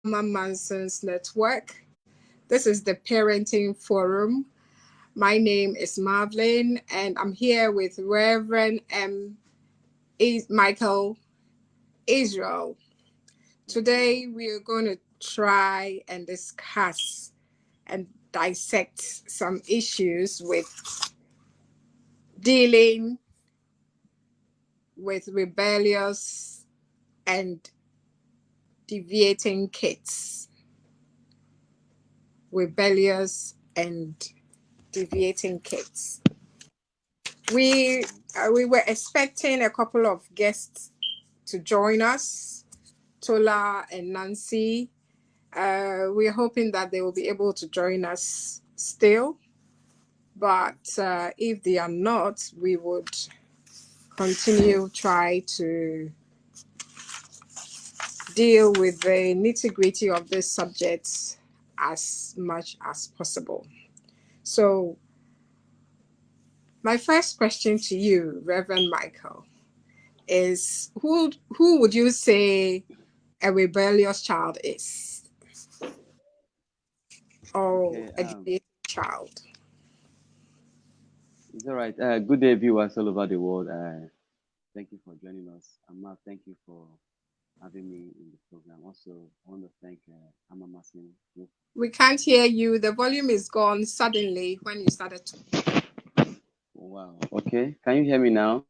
Manson's network. This is the Parenting Forum. My name is Marvelyn, and I'm here with Reverend Michael Israel. Today, we are going to try and discuss and dissect some issues with dealing with rebellious and deviating kids. Rebellious and deviating kids. We we were expecting a couple of guests to join us, Tola and Nancy. We're hoping that they will be able to join us still, but if they are not, we would continue try to deal with the nitty-gritty of this subject as much as possible. So my first question to you, Reverend Michael, is who would you say a rebellious child is, or Okay, a deviating child? it's all right. Good day, viewers all over the world. Thank you for joining us. Mark, thank you for having me in the program. Also, I want to thank Amamasin Group. We can't hear you. The volume is gone suddenly when you started to. Oh, wow. Okay, can you hear me now?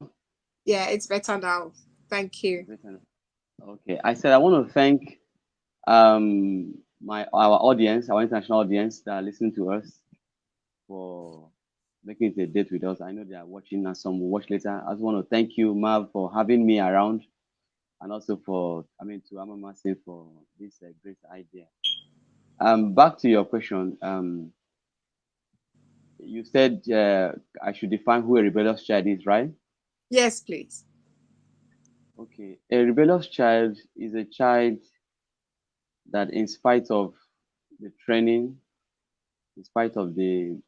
Yeah, it's better now. Thank you. Better. Okay, I said I want to thank our audience, our international audience that are listening to us for making it a date with us. I know they are watching and some will watch later. I just want to thank you, Marv, for having me around, and also to Amamasin for this great idea. Back to your question. You said I should define who a rebellious child is, right? Yes, please. Okay. A rebellious child is a child that, in spite of the training, in spite of the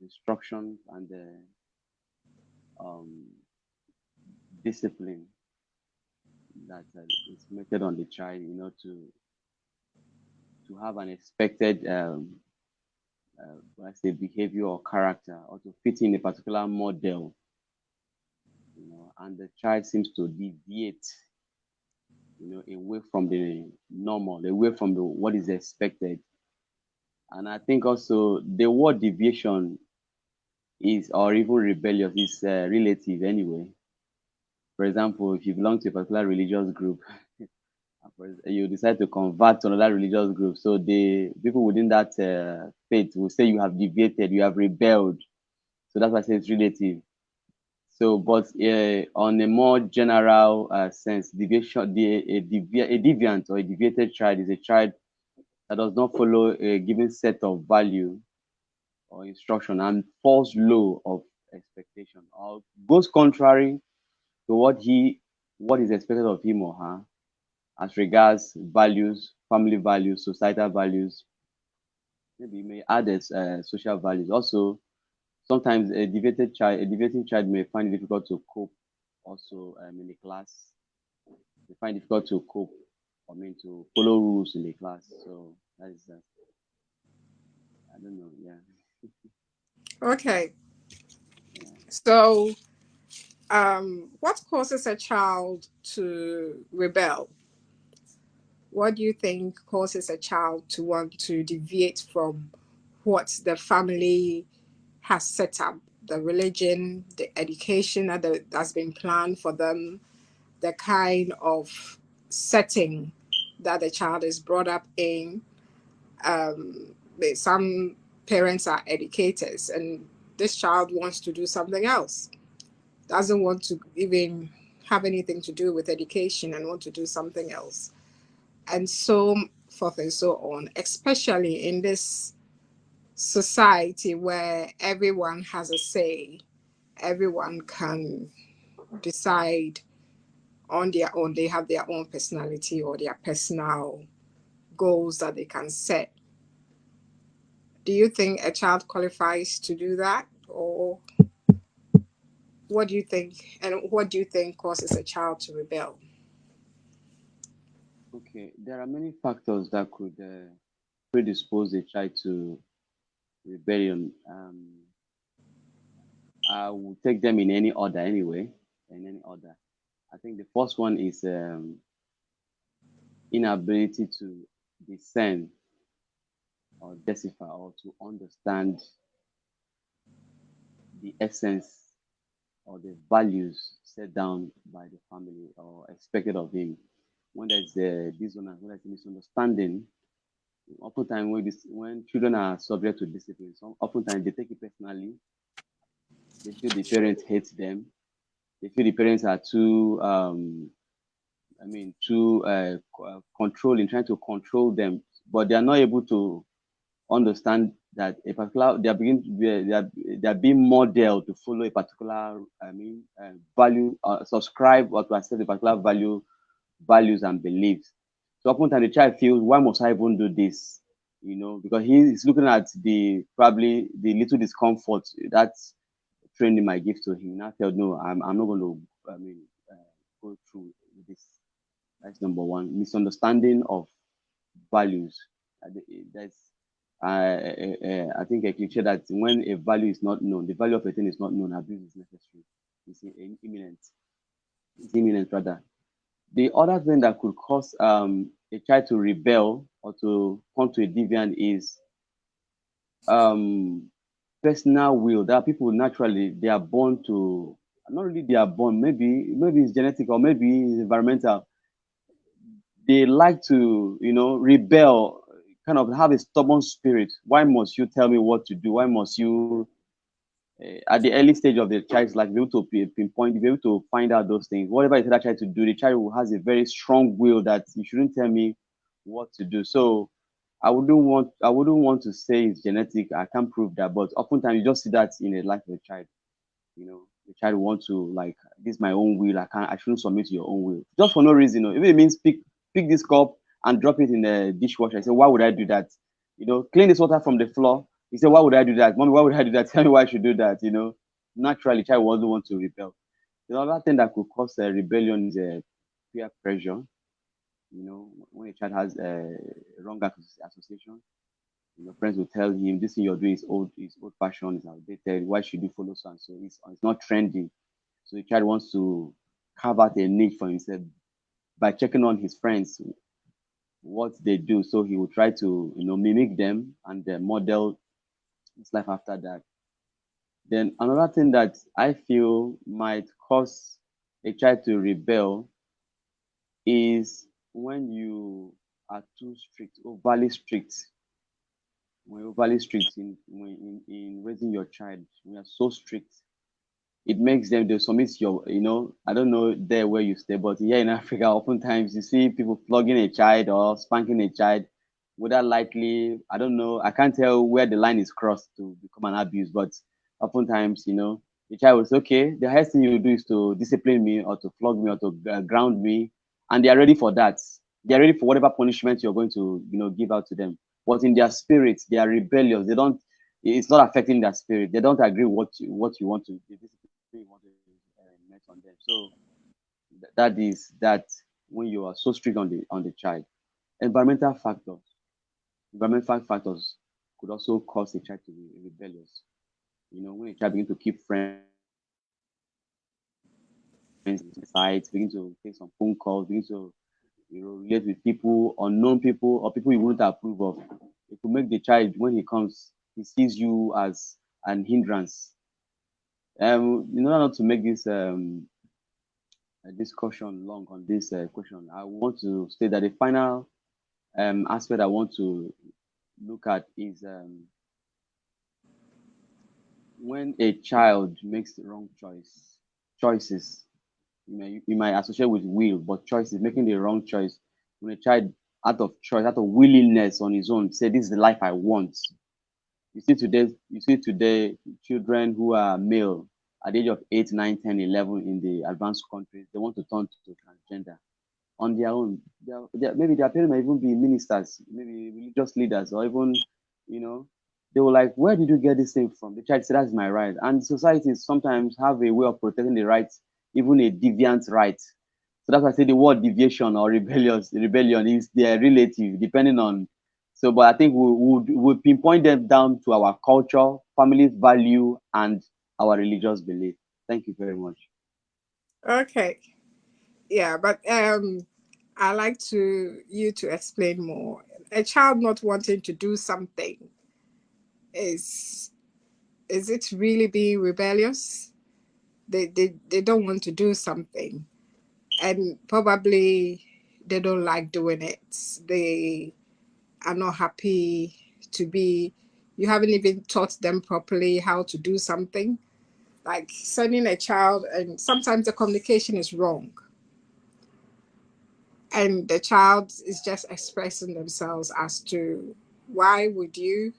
instructions and the um, discipline that is meted on the child, to have an expected, let's say, behavior or character, or to fit in a particular model, and the child seems to deviate, away from the normal, away from what is expected. And I think also the word deviation is, or even rebellious, is relative anyway. For example, if you belong to a particular religious group, you decide to convert to another religious group, so the people within that faith will say you have deviated, you have rebelled. So that's why I say it's relative. So, but on a more general sense, deviation, a deviant or a deviated child is a child that does not follow a given set of value or instruction and falls low of expectation, or goes contrary to what is expected of him or her as regards values, family values, societal values. Maybe you may add as social values. Also, sometimes a deviating child may find it difficult to cope. Also, in the class, they find it difficult to cope. To follow rules in the class. So that is that. I don't know. Yeah. Okay. So, what causes a child to rebel? What do you think causes a child to want to deviate from what the family has set up, the religion, the education that's been planned for them, the kind of setting that the child is brought up in? Some parents are educators, and this child wants to do something else, doesn't want to even have anything to do with education and want to do something else, and so forth and so on, especially in this society where everyone has a say, everyone can decide on their own, they have their own personality or their personal goals that they can set. Do you think a child qualifies to do that? Or what do you think? And what do you think causes a child to rebel? Okay, there are many factors that could predispose a child to rebellion. I will take them in any order anyway. In any order. I think the first one is inability to discern or decipher or to understand the essence or the values set down by the family or expected of him. When there's a dissonance, when there's a misunderstanding, oftentimes when children are subject to discipline, oftentimes they take it personally. They feel the parents hate them. They feel the parents are too, too controlling, trying to control them, but they are not able to understand that a particular they are being modeled to follow a particular value, subscribe or to accept a particular values and beliefs. So oftentimes the child feels, why must I even do this? Because he is looking at the probably the little discomfort that training might give to him. Now felt, no, I'm not going to uh, go through this. That's number one. Misunderstanding of values. That's I think a cliche that when a value is not known, the value of a thing is not known, abuse is necessary. It's imminent. It's imminent rather. The other thing that could cause a child to rebel or to come to a deviant is um, personal will. There are people naturally they are born to, not really they are born, maybe it's genetic or maybe it's environmental. They like to, rebel, kind of have a stubborn spirit. Why must you tell me what to do? Why must you, at the early stage of the child's life, be able to pinpoint, be able to find out those things? Whatever you tell that child to do, the child has a very strong will that you shouldn't tell me what to do. So I wouldn't want to say it's genetic. I can't prove that, but oftentimes you just see that in the life of a child. The child wants to, like, this is my own will. I shouldn't submit to your own will just for no reason. If it means pick this cup and drop it in the dishwasher, I say, why would I do that? Clean this water from the floor. He said, why would I do that? Mommy, why would I do that? Tell me why I should do that. Naturally, child doesn't want to rebel. The other thing that could cause a rebellion is peer pressure. When a child has a wrong association, friends will tell him this thing you're doing is old fashioned, is outdated. Why should you follow so and so? It's not trendy. So the child wants to carve out a niche for himself by checking on his friends what they do. So he will try to mimic them and model his life after that. Then another thing that I feel might cause a child to rebel is when you are too strict, overly strict. When you're overly strict in raising your child, when you're so strict, it makes them they submit your, I don't know there where you stay, but here in Africa, oftentimes you see people flogging a child or spanking a child without likely, I don't know, I can't tell where the line is crossed to become an abuse, but oftentimes, the child will say, okay, the highest thing you do is to discipline me or to flog me or to ground me, and they are ready for that. They are ready for whatever punishment you're going to, give out to them. But in their spirits, they are rebellious. They don't. It's not affecting their spirit. They don't agree what you want to. The discipline you want to met on them. So that is that when you are so strict on the child. Environmental factors. Environmental factors could also cause a child to be rebellious. When a child begin to keep friends sites, begin to take some phone calls, begin to relate with people, unknown people, or people you wouldn't approve of. It could make the child, when he comes, he sees you as an hindrance. In order not to make this discussion long on this question, I want to state that the final aspect I want to look at is when a child makes the wrong choices. You might associate with will, but choices, making the wrong choice. When a child, out of choice, out of willingness on his own, say, "This is the life I want." You see today, children who are male at the age of 8, 9, 10, 11 in the advanced countries, they want to turn to transgender on their own. Maybe their parents might even be ministers, maybe religious leaders, or even, you know, they were like, where did you get this thing from? The child said, that's my right. And societies sometimes have a way of protecting the rights, even a deviant right. So that's why I say the word deviation or rebellion is their relative, depending on. So, but I think we pinpoint them down to our culture, family value, and our religious belief. Thank you very much. Okay. Yeah, but I like to you to explain more. A child not wanting to do something is is it really being rebellious? They don't want to do something, and probably they don't like doing it. They are not happy to be. You haven't even taught them properly how to do something. Like sending a child, and sometimes the communication is wrong, and the child is just expressing themselves as to why would you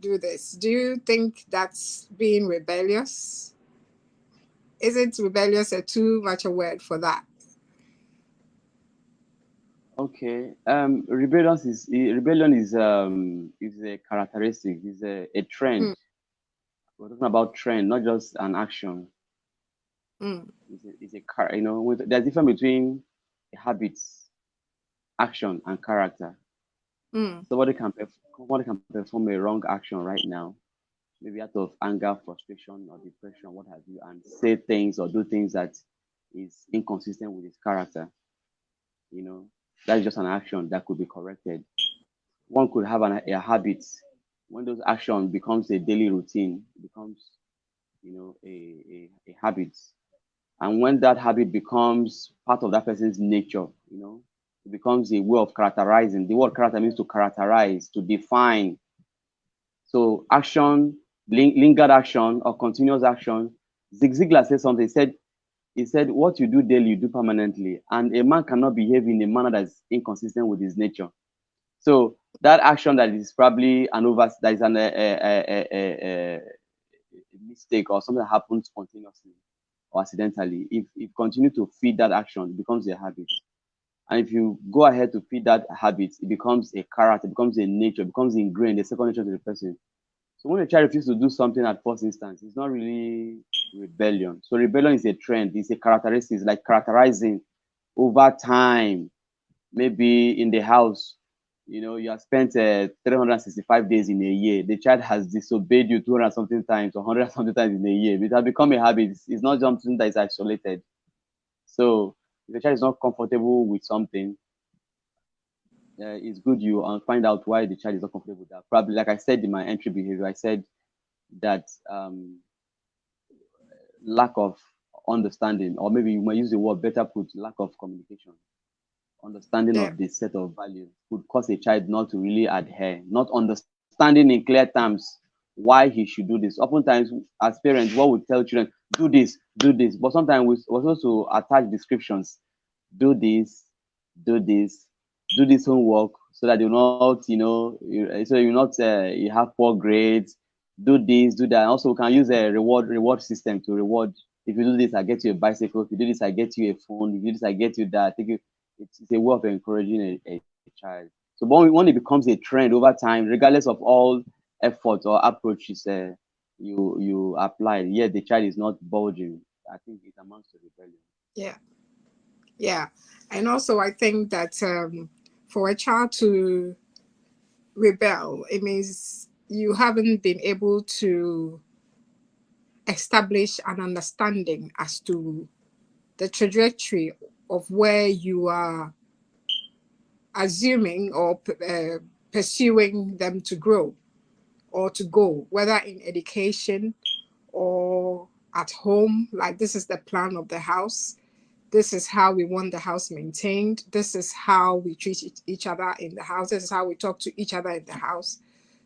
do this. Do you think that's being rebellious? Isn't rebellious a too much a word for that? Okay. Rebellion is a characteristic, is a trend. Mm, We're talking about trend, not just an action. mm, There's a difference between habits, action, and character. mm, Somebody can perform a wrong action right now, maybe out of anger, frustration, or depression, what have you, and say things or do things that is inconsistent with his character. You know, that is just an action that could be corrected. One could have a habit. When those actions becomes a daily routine, it becomes a habit. And when that habit becomes part of that person's nature, it becomes a way of characterizing. The word character means to characterize, to define. So action, lingered action or continuous action. Zig Ziglar said something. He said, what you do daily, you do permanently. And a man cannot behave in a manner that is inconsistent with his nature. So that action that is probably that is a mistake or something that happens spontaneously or accidentally, if you continue to feed that action, it becomes a habit. And if you go ahead to feed that habit, it becomes a character, it becomes a nature, it becomes ingrained, a second nature to the person. So when a child refuses to do something at first instance, it's not really rebellion. So rebellion is a trend, it's a characteristic, it's like characterizing over time. Maybe in the house, you have spent 365 days in a year. The child has disobeyed you 200 something times or 100 something times in a year. It has become a habit. It's not something that is isolated. So if the child is not comfortable with something, it's good you find out why the child is not comfortable with that. Probably, like I said in my entry behavior, I said that lack of understanding, or maybe you might use the word better put, lack of communication, understanding yeah. of the set of values could cause a child not to really adhere, not understanding in clear terms why he should do this. Oftentimes, as parents, what we tell children, do this, but sometimes we're supposed to attach descriptions, do this, do this, do this homework, so that you're not, so you're not, you have poor grades, do this, do that. Also, we can use a reward system to reward. If you do this, I get you a bicycle. If you do this, I get you a phone. If you do this, I get you that. It's a way of encouraging a child. So when it becomes a trend over time, regardless of all efforts or approaches you apply, yet the child is not bulging, I think it amounts to rebellion. Yeah. Yeah. And also, I think that for a child to rebel, it means you haven't been able to establish an understanding as to the trajectory of where you are assuming or pursuing them to grow or to go, whether in education or at home. Like, this is the plan of the house. This is how we want the house maintained. This is how we treat each other in the house. This is how we talk to each other in the house.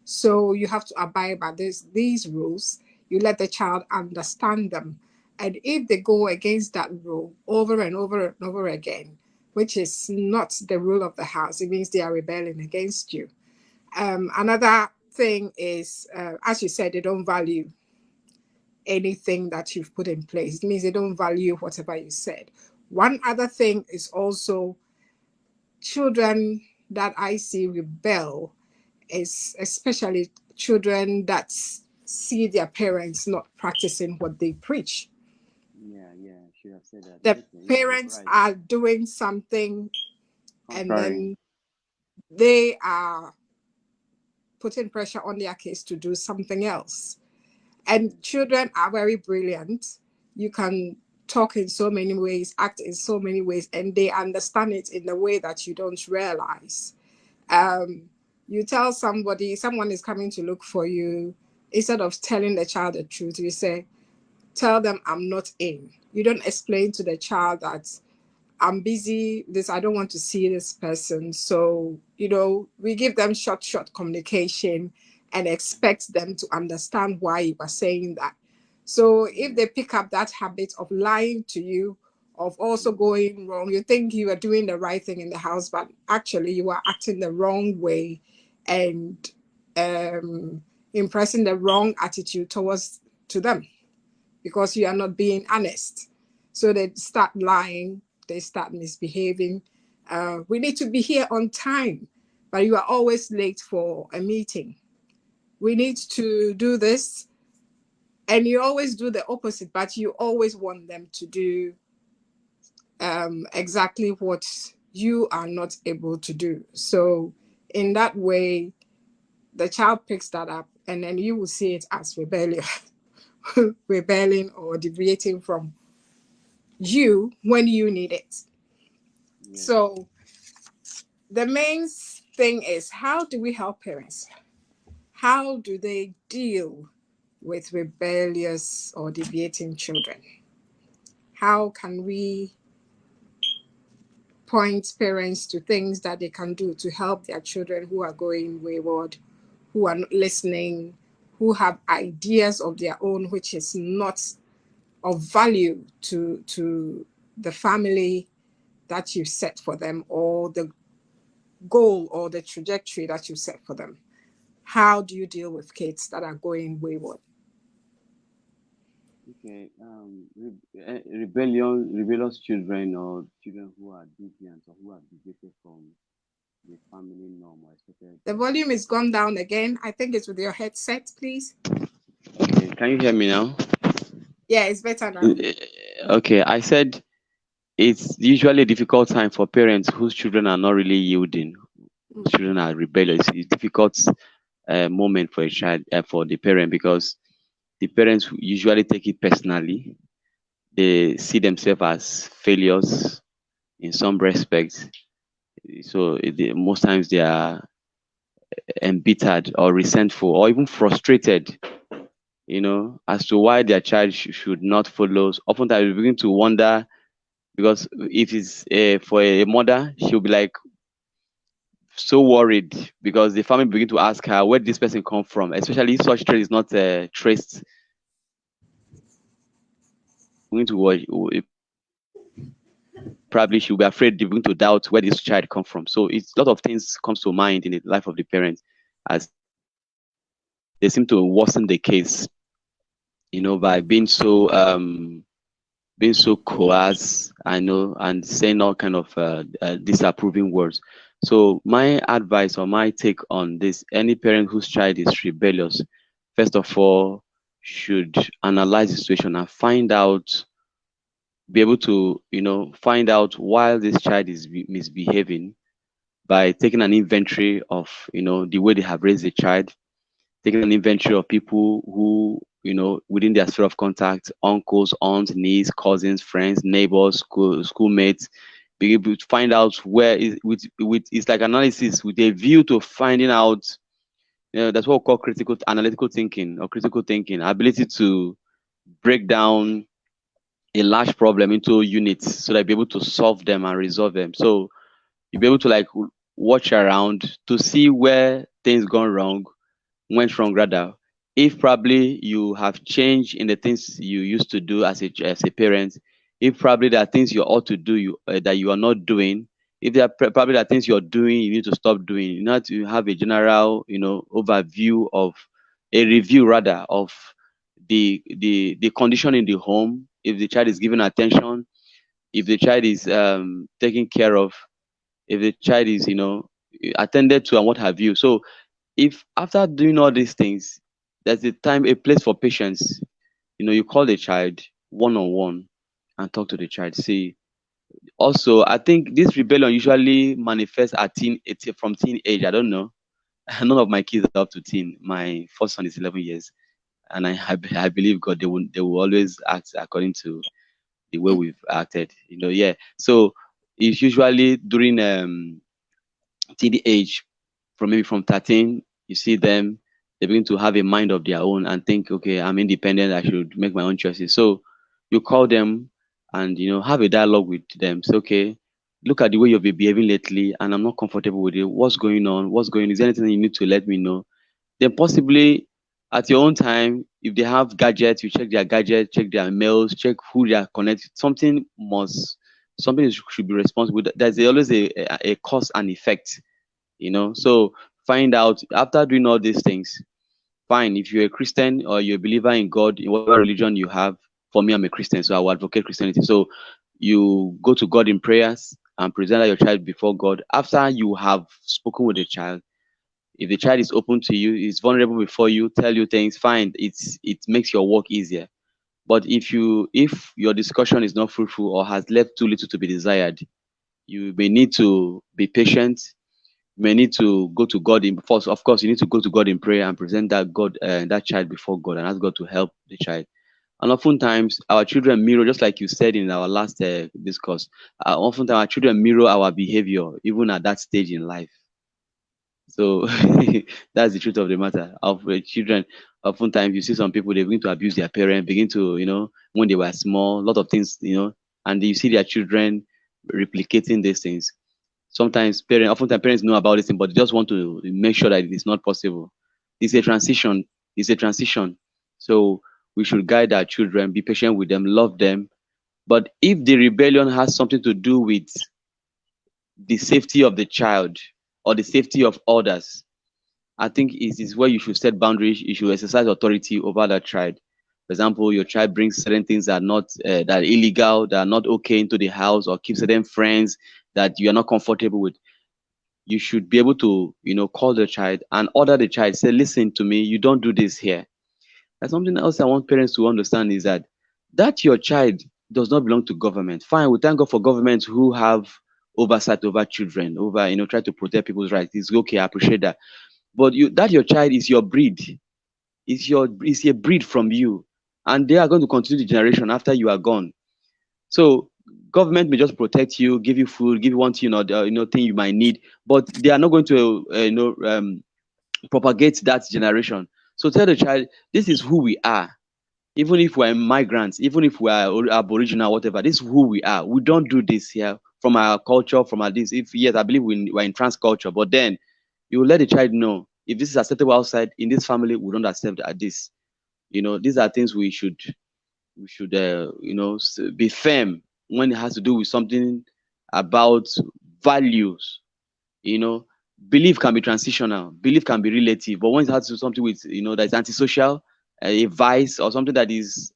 So you have to abide by these rules. You let the child understand them. And if they go against that rule over and over and over again, which is not the rule of the house, it means they are rebelling against you. Another thing is, as you said, they don't value anything that you've put in place. It means they don't value whatever you said. One other thing is also children that I see rebel is especially children that see their parents not practicing what they preach. Yeah, yeah, should have said that. The Okay, yeah, you're parents right. are doing something and Conferring. then they are putting pressure on their kids to do something else. And Yes. children are very brilliant. You can talk in so many ways, act in so many ways, and they understand it in a way that you don't realize. Um, you tell somebody, someone is coming to look for you, instead of telling the child the truth, you say, tell them I'm not in. You don't explain to the child that I'm busy, this, I don't want to see this person. So, we give them short communication and expect them to understand why you are saying that. So if Yeah. they pick up that habit of lying to you, of also Mm. going wrong, you think you are doing the right thing in the house, but actually you are acting the wrong way and impressing the wrong attitude towards to them because you are not being honest. So they start lying, they start misbehaving. We need to be here on time, but you are always late for a meeting. We need to do this, and you always do the opposite, but you always want them to do exactly what you are not able to do. So, in that way, the child picks that up, and then you will see it as rebellion, rebelling or deviating from you when you need it. Yes. So the main thing is, how do we help parents? How do they deal with rebellious or deviating children? How can we point parents to things that they can do to help their children who are going wayward, who are not listening, who have ideas of their own which is not of value to the family that you set for them, or the goal or the trajectory that you set for them? How do you deal with kids that are going wayward? Okay. Rebellious children or children who are deviant or who are deviated from the family norm or expected. The volume is gone down again. I think it's with your headset, please. Okay. Can you hear me now? Yeah, it's better now. Okay. I said it's usually a difficult time for parents whose children are not really yielding, whose children are rebellious. It's a difficult moment for a child, for the parent, because the parents usually take it personally. They see themselves as failures in some respects. So most times they are embittered or resentful or even frustrated, as to why their child should not follow. Oftentimes we begin to wonder, because if it's for a mother, she'll be like so worried because the family begin to ask her where did this person come from, especially if such trait is not traced. Going to watch, probably she'll be afraid they're going to doubt where this child come from. So it's a lot of things comes to mind in the life of the parents as they seem to worsen the case, by being so coarse, I know, and saying all kind of disapproving words. So my advice or my take on this: any parent whose child is rebellious, first of all, should analyze the situation and be able to, find out why this child is misbehaving by taking an inventory of, the way they have raised the child, taking an inventory of people who, within their sphere of contact, uncles, aunts, nieces, cousins, friends, neighbors, schoolmates, be able to find out where is with it's like analysis with a view to finding out. That's what we call critical analytical thinking or critical thinking, ability to break down a large problem into units so that be able to solve them and resolve them. So you'll be able to like watch around to see where things gone wrong, went wrong rather. If probably you have changed in the things you used to do as a parent, if probably there are things you ought to do that you are not doing, if there are probably there are things you're doing you need to stop doing. You know, to have a general, overview of a review rather of the condition in the home. If the child is given attention, if the child is taken care of, if the child is attended to and what have you. So if after doing all these things, there's a place for patience. You call the child one on one and talk to the child. See, also, I think this rebellion usually manifests at from teenage. I don't know. None of my kids are up to teen. My first son is 11 years, and I believe God. They will always act according to the way we've acted. Yeah. So it's usually during teenage, from 13, you see them, they begin to have a mind of their own and think, okay, I'm independent, I should make my own choices. So you call them and have a dialogue with them. Say, okay, look at the way you've been behaving lately, and I'm not comfortable with it. What's going on? What's going on? Is there anything you need to let me know? Then possibly at your own time, if they have gadgets, you check their gadgets, check their mails, check who they are connected. Something should be responsible. There's always a cause and effect. So find out after doing all these things. Fine, if you're a Christian or you're a believer in God, in whatever religion you have. For me, I'm a Christian, so I will advocate Christianity. So you go to God in prayers and present your child before God. After you have spoken with the child, if the child is open to you, is vulnerable before you, tell you things, fine. It makes your work easier. But if your discussion is not fruitful or has left too little to be desired, you may need to be patient. You may need to go to God in first. Of course, you need to go to God in prayer and present that child before God and ask God to help the child. And oftentimes, our children mirror, just like you said in our last discourse. Oftentimes, our children mirror our behavior, even at that stage in life. So that's the truth of the matter. Of children, oftentimes you see some people, they begin to abuse their parents, begin to, when they were small, a lot of things, and you see their children replicating these things. Oftentimes parents know about this thing, but they just want to make sure that it is not possible. It's a transition. It's a transition. So we should guide our children, be patient with them, love them. But if the rebellion has something to do with the safety of the child or the safety of others, I think it is where you should set boundaries. You should exercise authority over that child. For example, your child brings certain things that are not that are illegal, that are not okay into the house, or keeps certain friends that you are not comfortable with. You should be able to, call the child and order the child. Say, listen to me. You don't do this here. And something else I want parents to understand is that your child does not belong to government. Fine, we thank God for governments who have oversight over children, over try to protect people's rights. It's okay, I appreciate that. But your child is your breed. It's a breed from you, and they are going to continue the generation after you are gone. So government may just protect you, give you food, give you one thing or thing you might need, but they are not going to propagate that generation. So tell the child, this is who we are. Even if we're migrants, even if we're aboriginal, whatever, this is who we are. We don't do this here from our culture, from our this. If yes, I believe we're in trans culture, but then you will let the child know if this is acceptable outside, in this family, we don't accept this. These are things we should be firm when it has to do with something about values. you know Belief can be transitional, belief can be relative, but when it has to do something with that's antisocial, a vice or something that is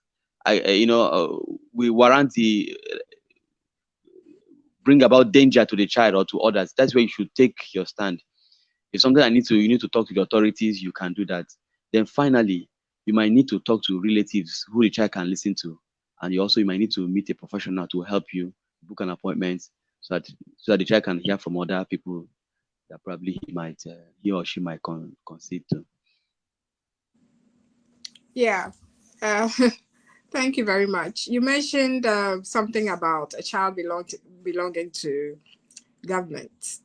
we warrant the bring about danger to the child or to others, that's where you should take your stand. If something you need to talk to the authorities, you can do that. Then finally, you might need to talk to relatives who the child can listen to, and you might need to meet a professional to help you book an appointment, so that the child can hear from other people that probably he or she might concede to. Yeah. Uh, thank you very much. You mentioned something about a child belonging to government.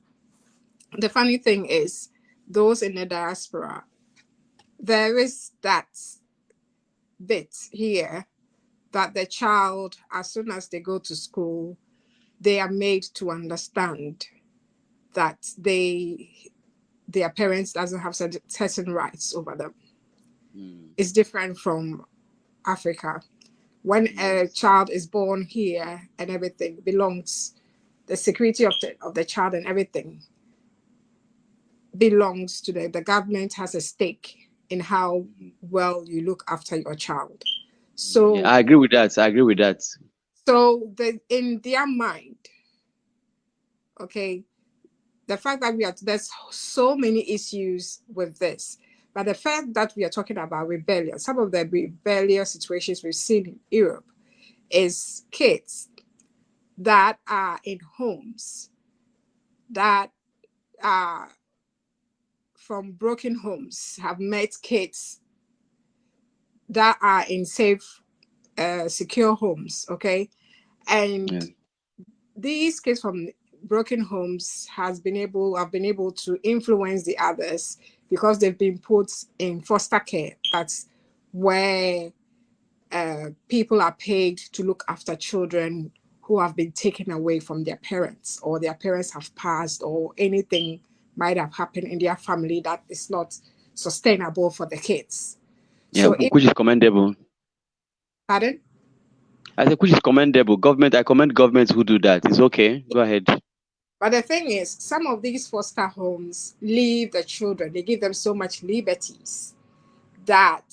The funny thing is, those in the diaspora, there is that bit here that the child, as soon as they go to school, they are made to understand that their parents doesn't have certain rights over them. It's different from Africa. When a Yes. child is born here and everything belongs, the security of the child and everything belongs to the government has a stake in how well you look after your child. Yeah, So I agree with that. I agree with that. in their mind, okay, the fact that there's so many issues with this, but the fact that we are talking about rebellion, some of the rebellious situations we've seen in Europe, is kids that are in homes that are from broken homes, have met kids that are in safe, secure homes, okay? Yeah. And these kids from broken homes have been able to influence the others because they've been put in foster care. That's where people are paid to look after children who have been taken away from their parents, or their parents have passed, or anything might have happened in their family that is not sustainable for the kids. Yeah, So, if, which is commendable. pardon? I think which is commendable. Government, I commend governments who do that. It's okay. Go ahead. But the thing is, some of these foster homes leave the children, they give them so much liberties that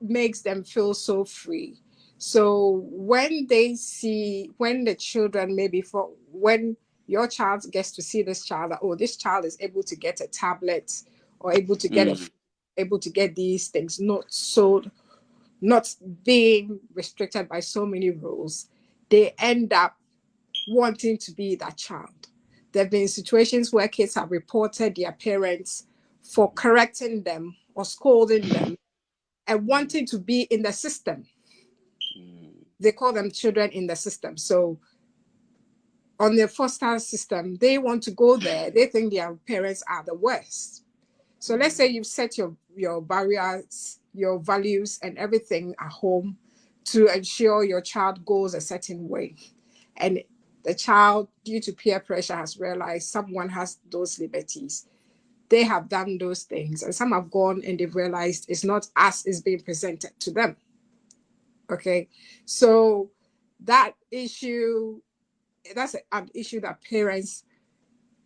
makes them feel so free. So when they see, when the children, maybe for when your child gets to see this child, that, oh, this child is able to get a tablet or able to get Mm. able to get these things, not being restricted by so many rules, they end up wanting to be that child. There have been situations where kids have reported their parents for correcting them or scolding them and wanting to be in the system. Mm. They call them children in the system. So on the foster system, they want to go there. They think their parents are the worst. So let's say you've set your barriers, your values, and everything at home to ensure your child goes a certain way. And the child, due to peer pressure, has realized someone has those liberties. They have done those things, and some have gone and they've realized it's not as is being presented to them. Okay. So that issue, that's an issue that parents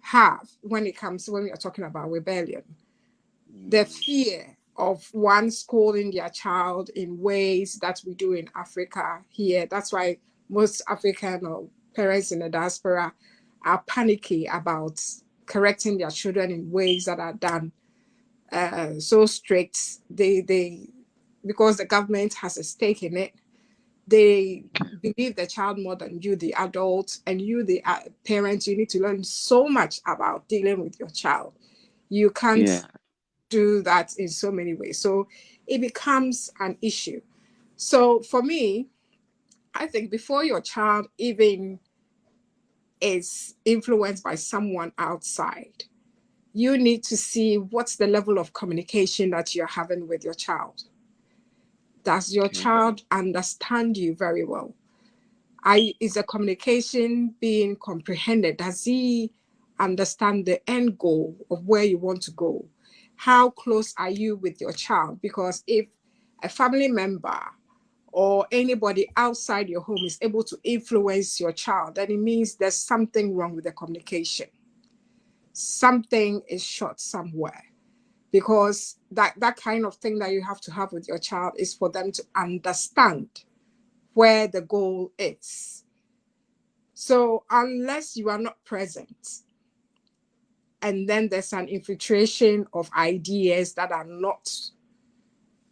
have when it comes when we are talking about rebellion. The fear of one scolding their child in ways that we do in Africa here. That's why most African or parents in the diaspora are panicky about correcting their children in ways that are done so strict. They because the government has a stake in it. They believe the child more than you, the adult, and you, the parent. You need to learn so much about dealing with your child. You can't Yeah. do that in so many ways. So it becomes an issue. So for me, I think before your child even is influenced by someone outside, you need to see what's the level of communication that you're having with your child. Does your Okay. child understand you very well? Is the communication being comprehended? Does he understand the end goal of where you want to go? How close are you with your child? Because if a family member or anybody outside your home is able to influence your child, then it means there's something wrong with the communication. Something is short somewhere. Because that kind of thing that you have to have with your child is for them to understand where the goal is. So unless you are not present, and then there's an infiltration of ideas that are not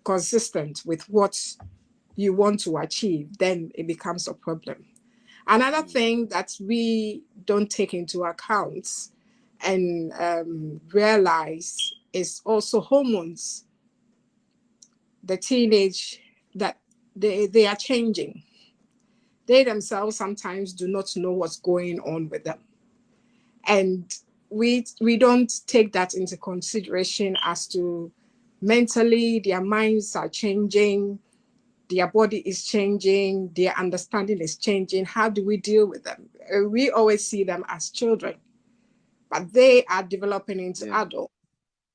consistent with what you want to achieve, then it becomes a problem. Another thing that we don't take into account and realize is also hormones. The teenage that they are changing. They themselves sometimes do not know what's going on with them. And we don't take that into consideration as to mentally their minds are changing, their body is changing, their understanding is changing. How do we deal with them? We always see them as children, but they are developing into Yeah. adults,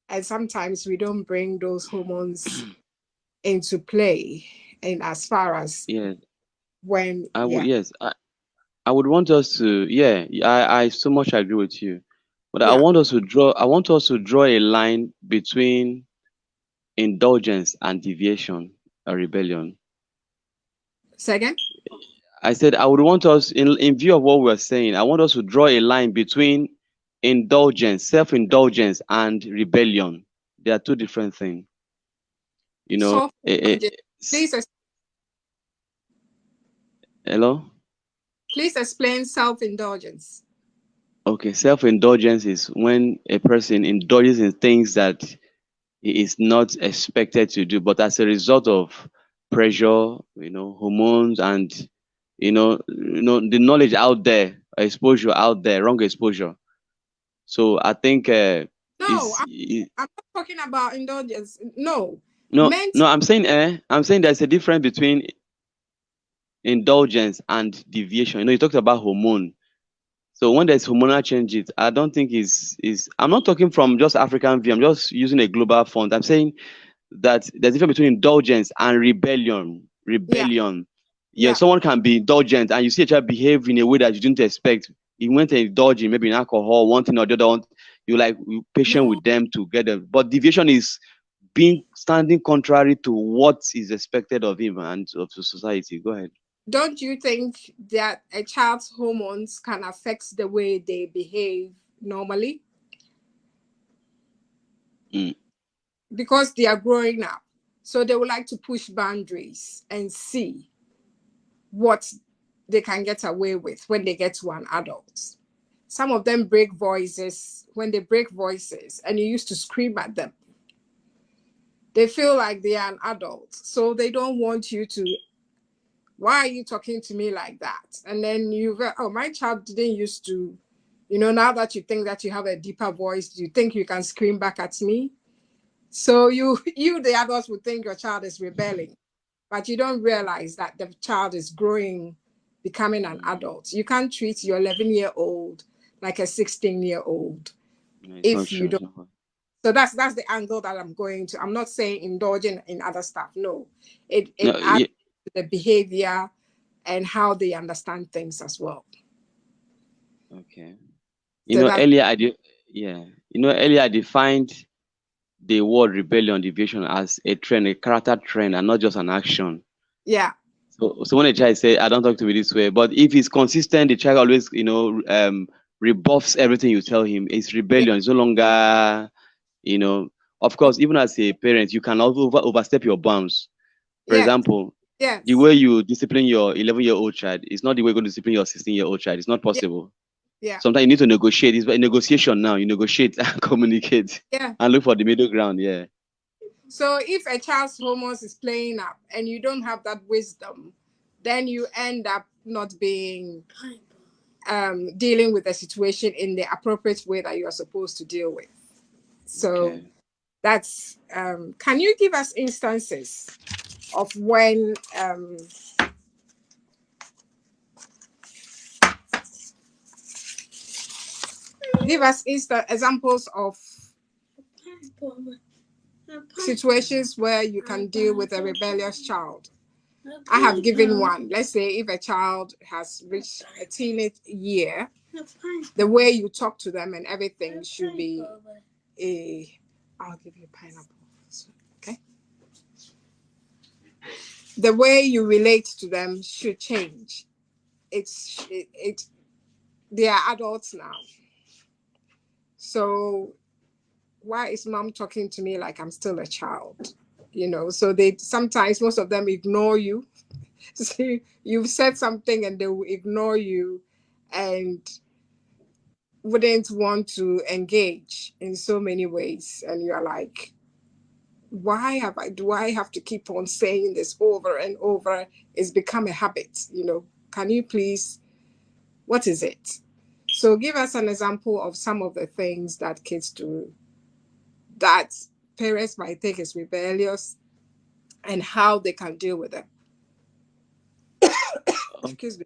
and sometimes we don't bring those hormones into play. And as far as Yes. when, I would. yeah, Yes. I would want us to. Yeah. I so much agree with you. But I yeah, want us to draw. I want us to draw a line between indulgence and deviation or rebellion. second. I said I would want us, in view of what we're saying, I want us to draw a line between indulgence, self-indulgence, and rebellion. They are two different things. You know, So, please, Hello? Please explain self-indulgence. Okay, self-indulgence is when a person indulges in things that he is not expected to do, but as a result of pressure, hormones, and the knowledge out there, exposure out there, wrong exposure. So I think No, is I'm not talking about indulgence. No, no, meant. no. I'm saying there's a difference between indulgence and deviation. You talked about hormone. So when there's hormonal changes, I don't think is I'm not talking from just African view. I'm just using a global font. I'm saying that there's a difference between indulgence and rebellion. Yeah, Rebellion. Yeah, yeah. someone can be indulgent and you see a child behave in a way that you didn't expect. You went to indulge in maybe in alcohol, one thing or the other one. You patient No, with them together. But deviation is being standing contrary to what is expected of him and of the society. Go ahead. don't you think that a child's hormones can affect the way they behave normally Mm, because they are growing up? So they would like to push boundaries and see what they can get away with when they get to an adult. Some of them break voices. When they break voices and you used to scream at them, they feel like they are an adult. So they don't want you to, why are you talking to me like that? And then you go, oh, my child didn't used to, now that you think that you have a deeper voice, do you think you can scream back at me? So you, the adults would think your child is rebelling, but you don't realize that the child is growing, becoming an mm. adult. You can't treat your 11-year-old like a 16-year-old No, it's not if you true. It's don't. not. So that's the angle that I'm going to. I'm not saying indulging in other stuff. No, it No, adds yeah, to the behavior and how they understand things as well. okay. So that Earlier yeah. Earlier I defined the word rebellion, deviation as a trend, a character trend, and not just an action. yeah, So when a child say, "I don't talk to me this way," but if he's consistent, the child always, rebuffs everything you tell him. It's yeah, rebellion. It's no longer, you know. Of course, even as a parent, you can also overstep your bounds. For yes, example, the yes, way you discipline your 11-year-old child is not the way you're going to discipline your 16-year-old child. It's not yeah, possible. yeah, Sometimes you need to negotiate. It's a negotiation now. You negotiate and communicate yeah. and look for the middle ground. Yeah. So if a child's hormones is playing up and you don't have that wisdom, then you end up not being dealing with the situation in the appropriate way that you are supposed to deal with. So Okay. that's can you give us instances of when give us examples of situations where you can deal with a rebellious child? I have given one. Let's say if a child has reached a teenage year, the way you talk to them and everything should be a. I'll give you pineapple. Okay. The way you relate to them should change. It they are adults now. So why is mom talking to me like I'm still a child? So they sometimes most of them ignore you. See, you've said something and they will ignore you and wouldn't want to engage in so many ways. And you're like, do I have to keep on saying this over and over? It's become a habit. Can you please, what is it? So give us an example of some of the things that kids do that parents might think is rebellious and how they can deal with them. Oh, Excuse me.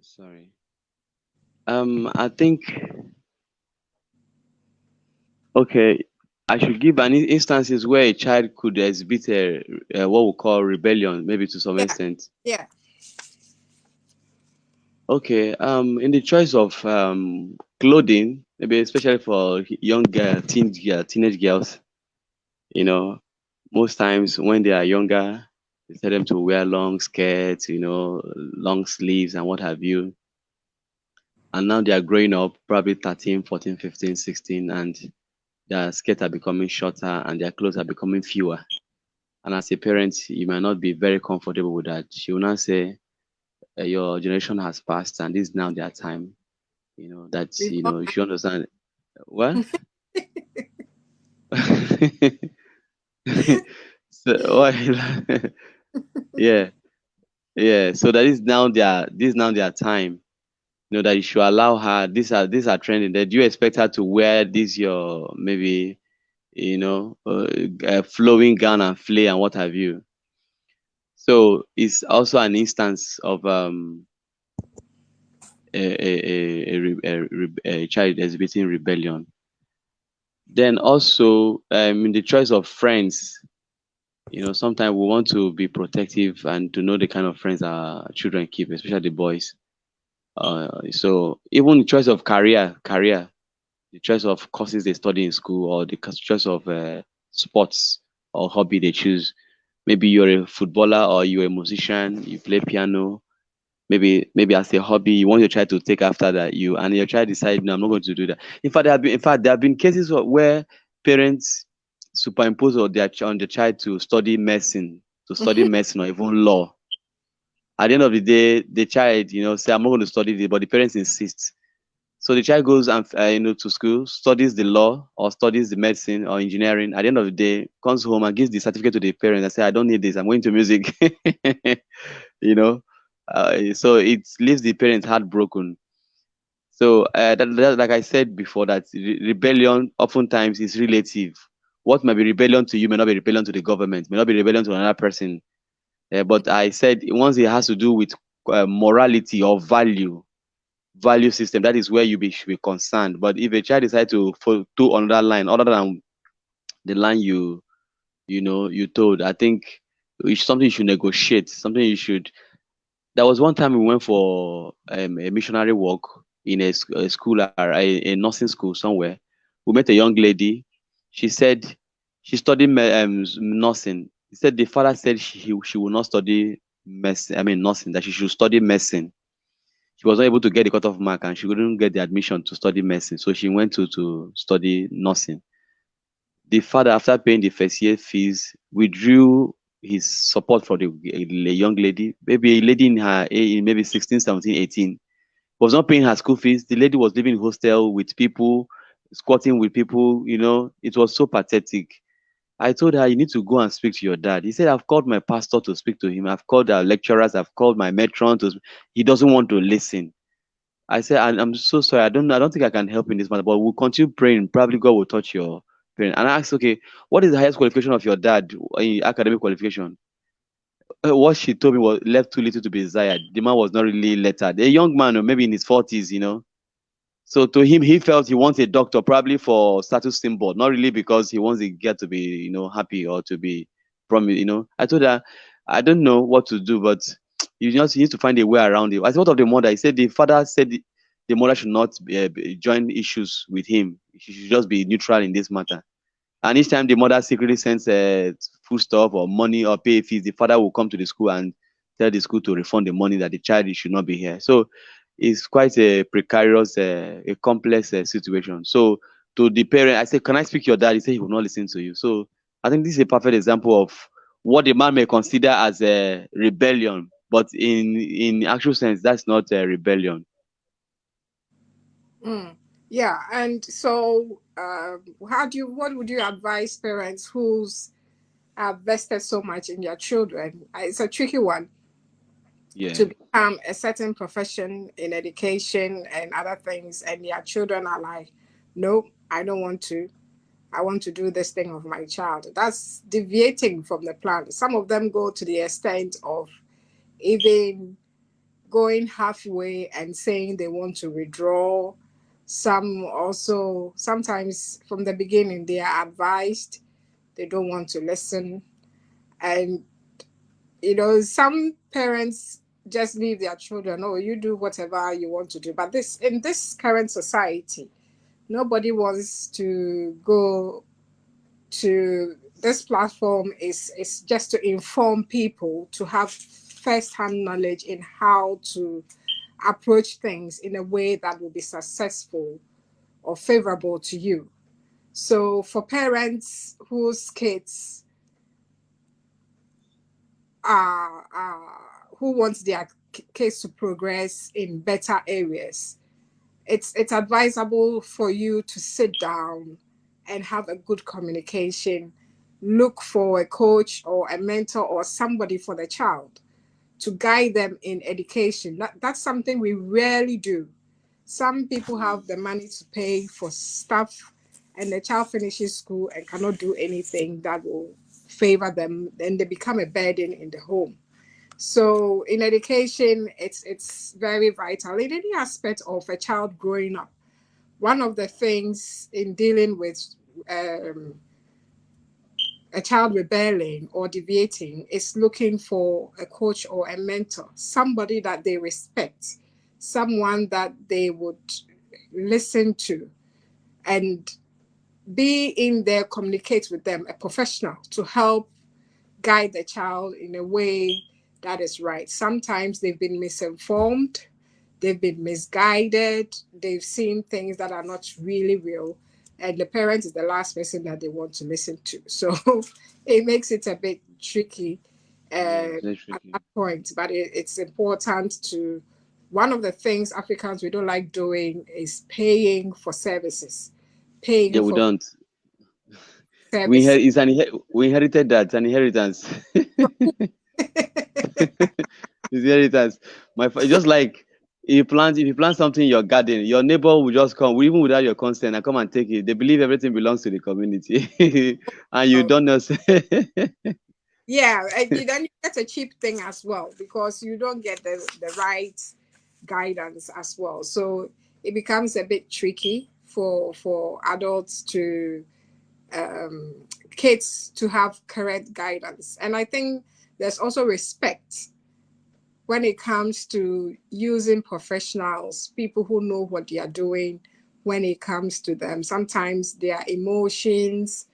sorry. I think okay. I should give an instances where a child could exhibit what we call rebellion, maybe to some Yeah, extent. yeah, Okay. In the choice of clothing, maybe especially for young teenage girls, you know, most times when they are younger, they tell them to wear long skirts, long sleeves and what have you. And now they are growing up, probably 13, 14, 15, 16, and their skirts are becoming shorter and their clothes are becoming fewer. And as a parent, you might not be very comfortable with that. She will not say, your generation has passed, and this is now their time. That We've all you should understand. What? So what? Yeah, yeah. So that is now their time. That you should allow her. These are trending. That you expect her to wear this your maybe flowing gown and flay and what have you. So it's also an instance of a child exhibiting rebellion. Then also in the choice of friends, sometimes we want to be protective and to know the kind of friends our children keep, especially the boys. So even the choice of career, the choice of courses they study in school, or the choice of sports or hobby they choose. Maybe you're a footballer or you're a musician, you play piano. Maybe as a hobby, you want your child to take after that, and your child decide, no, I'm not going to do that. In fact, there have been cases where parents superimpose on the child to study medicine or even law. At the end of the day, the child, say, I'm not going to study this, but the parents insist. So the child goes and to school, studies the law or studies the medicine or engineering. At the end of the day, comes home and gives the certificate to the parents and say, I don't need this. I'm going to music. you know. So it leaves the parents heartbroken. So like I said before, that rebellion oftentimes is relative. What might be rebellion to you may not be rebellion to the government, may not be rebellion to another person. But I said once it has to do with morality or value system, that is where should be concerned. But if a child decides to do another line other than the line you told, I think it's something you should negotiate, something you should. There was one time we went for a missionary work in a school, a nursing school somewhere. We met a young lady. She said she studied nursing. He said the father said she will not study medicine. I mean nursing. That she should study medicine. She was not able to get the cutoff mark, and she couldn't get the admission to study medicine. So she went to study nursing. The father, after paying the first year fees, withdrew his support for the young lady, maybe a lady in maybe 16, 17, 18, was not paying her school fees. The lady was living in hostel with people, squatting with people. It was so pathetic. I told her, you need to go and speak to your dad. He said, I've called my pastor to speak to him. I've called our lecturers. I've called my matron to. He doesn't want to listen. I said, I'm so sorry. I don't think I can help in this matter, but we'll continue praying. Probably God will touch your parent. And I asked, okay, what is the highest qualification of your dad in academic qualification? What she told me was left too little to be desired. The man was not really lettered. A young man, or maybe in his 40s. So to him, he felt he wants a doctor, probably for status symbol, not really because he wants the girl to be, happy or to be promised. I told her, I don't know what to do, but you need to find a way around it. I thought of the mother. He said the father said the mother should not join issues with him. She should just be neutral in this matter. And each time the mother secretly sends food stuff or money or pay fees, the father will come to the school and tell the school to refund the money, that the child should not be here. So it's quite a precarious, a complex situation. So to the parent, I said, can I speak to your dad? He said he will not listen to you. So I think this is a perfect example of what the man may consider as a rebellion, but in actual sense, that's not a rebellion. Mm. Yeah, and so what would you advise parents who's have vested so much in their children? It's a tricky one Yeah. to become a certain profession in education and other things, and their children are like, no, I don't want to. I want to do this thing of my child. That's deviating from the plan. Some of them go to the extent of even going halfway and saying they want to withdraw. Some also, sometimes from the beginning, they are advised, they don't want to listen. And, some parents just leave their children, oh, you do whatever you want to do. But in this current society, nobody wants to go to this platform. Is just to inform people to have first-hand knowledge in how to approach things in a way that will be successful or favorable to you. So for parents whose kids are who wants their kids to progress in better areas, it's advisable for you to sit down and have a good communication. Look for a coach or a mentor or somebody for the child to guide them in education. That's something we rarely do. Some people have the money to pay for stuff, and the child finishes school and cannot do anything that will favor them. Then they become a burden in the home. So in education, it's very vital in any aspect of a child growing up. One of the things in dealing with um, a child rebelling or deviating is looking for a coach or a mentor, somebody that they respect, someone that they would listen to and be in there, communicate with them, a professional to help guide the child in a way that is right. Sometimes they've been misinformed, they've been misguided, they've seen things that are not really real, and the parent is the last person that they want to listen to. So it makes it a bit tricky Yeah, it's very at tricky. that point, but it's important to. One of the things Africans we don't like doing is paying for services, Yeah, paying we for don't. services. We inherited that. It's an inheritance. It's inheritance. It's just like if you plant something in your garden, your neighbor will just come, even without your consent, and come and take it. They believe everything belongs to the community, and you don't know. Yeah, and then you get a cheap thing as well because you don't get the right guidance as well. So it becomes a bit tricky for adults to um, kids to have correct guidance. And I think there's also respect when it comes to using professionals, people who know what they are doing when it comes to them. Sometimes their emotions,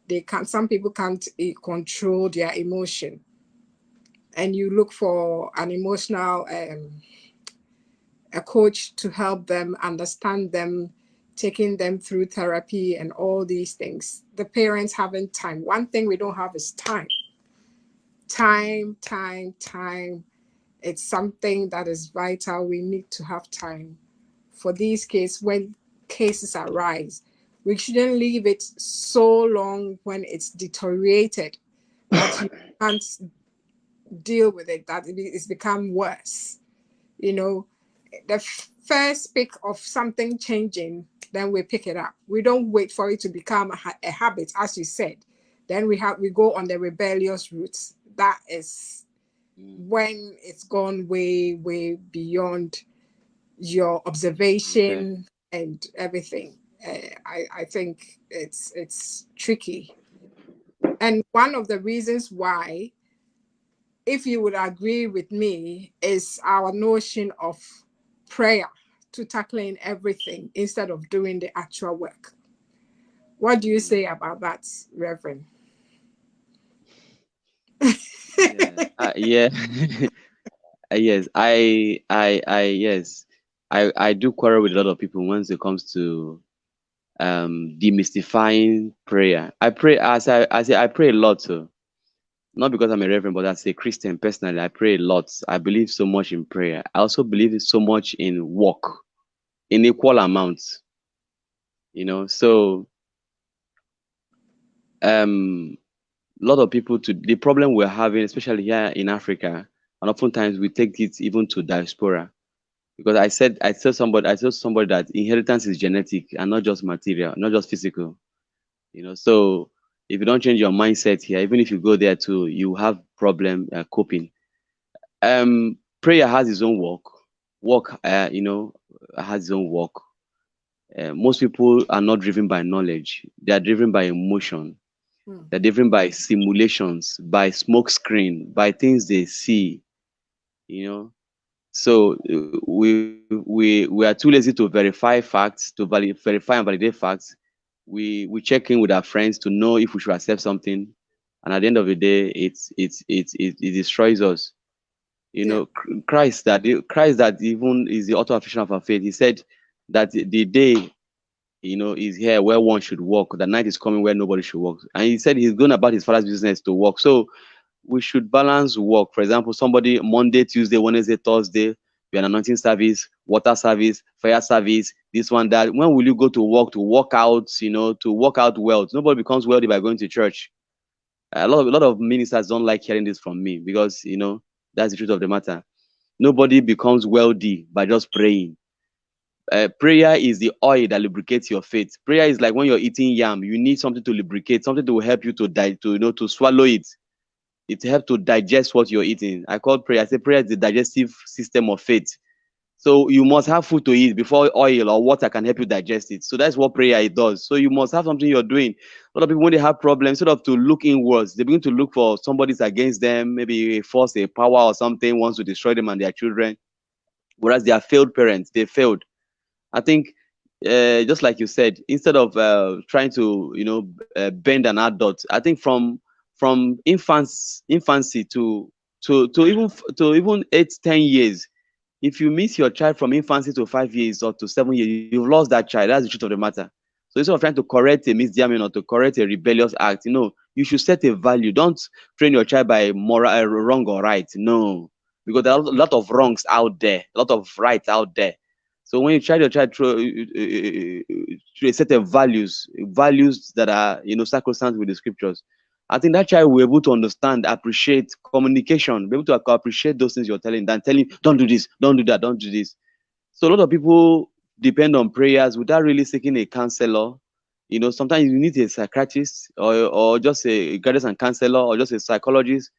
they can some people can't control their emotion, and you look for an emotional a coach to help them understand them, taking them through therapy and all these things. The parents having time. One thing we don't have is time. Time. It's something that is vital. We need to have time for these cases when cases arise. We shouldn't leave it so long when it's deteriorated that you can't deal with it, that it's become worse. You know, the first pick of something changing, then we pick it up. We don't wait for it to become a habit, as you said. Then we go on the rebellious route. That is Mm, when it's gone way beyond your okay. observation and everything. I think it's tricky, and one of the reasons why, if you would agree with me, is our notion of prayer to tackling everything instead of doing the actual work. What do you Mm, say about that, Reverend? yeah. Yeah. Yes. Yes. I do quarrel with a lot of people once it comes to demystifying prayer. I pray I say I pray a lot too. Not because I'm a reverend, but as a Christian personally, I pray a lot. I believe so much in prayer. I also believe so much in work in equal amounts, So um a lot of people to the problem we're having, especially here in Africa, and oftentimes we take it even to diaspora. Because I told somebody that inheritance is genetic and not just material, not just physical. So if you don't change your mindset here, even if you go there too, you have problem coping. Prayer has its own work. Work, has its own work. Most people are not driven by knowledge; they are driven by emotion. Hmm. They're driven by simulations, by smoke screen, by things they see. You know, so we are too lazy to verify facts, to verify and validate facts. We check in with our friends to know if we should accept something, and at the end of the day, it destroys us. Yeah, Christ that even is the author of of our faith. He said that the day is here where one should walk. The night is coming where nobody should walk. And he said he's going about his father's business to walk. So we should balance work. For example, somebody Monday, Tuesday, Wednesday, Thursday, we an anointing service, water service, fire service, this one, that. When will you go to work out, to work out wealth? Nobody becomes wealthy by going to church. A lot of ministers don't like hearing this from me because that's the truth of the matter. Nobody becomes wealthy by just praying. Prayer is the oil that lubricates your faith. Prayer is like when you're eating yam, you need something to lubricate, something to help you to to swallow it. It helps to digest what you're eating. I say prayer is the digestive system of faith. So you must have food to eat before oil or water can help you digest it. So that's what prayer it does. So you must have something you're doing. A lot of people, when they have problems, instead of to look inwards, they begin to look for somebody's against them, maybe a force, a power or something wants to destroy them and their children. Whereas they are failed parents, they failed. I think, just like you said, instead of trying to bend an adult, I think from infancy to even 8, 10 years, if you miss your child from infancy to 5 years or to 7 years, you've lost that child. That's the truth of the matter. So instead of trying to correct a misdemeanor or to correct a rebellious act, you should set a value. Don't train your child by moral wrong or right. No, because there are a lot of wrongs out there, a lot of rights out there. So when you train your child through a set of values that are sacrosanct with the scriptures, I think that child will be able to understand, appreciate communication, be able to appreciate those things you're telling than telling, don't do this, don't do that, don't do this. So a lot of people depend on prayers without really seeking a counselor. Sometimes you need a psychiatrist or just a guidance and counselor or just a psychologist.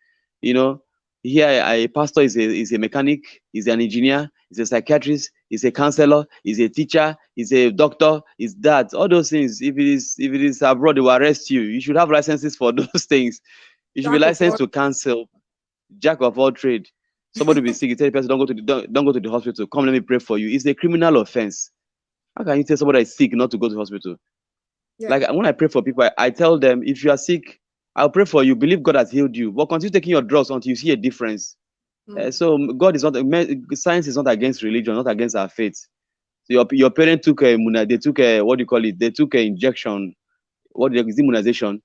You know, Here a pastor is a mechanic, is an engineer, is a psychiatrist, is a counselor, is a teacher, is a doctor, is that. All those things. If it is abroad, they will arrest you. You should have licenses for those things. You should be Jack of licensed all. to counsel, jack of all trade. Somebody will be sick, you tell the person, don't go to the hospital. Come, let me pray for you. It's a criminal offense. How can you tell somebody is sick not to go to the hospital? Yeah. Like when I pray for people, I tell them, if you are sick, I'll pray for you. Believe God has healed you, but continue taking your drugs until you see a difference. Mm. So God is not science is not against religion, not against our faith. So your parent took they took a, what do you call it? They took an injection. Is immunization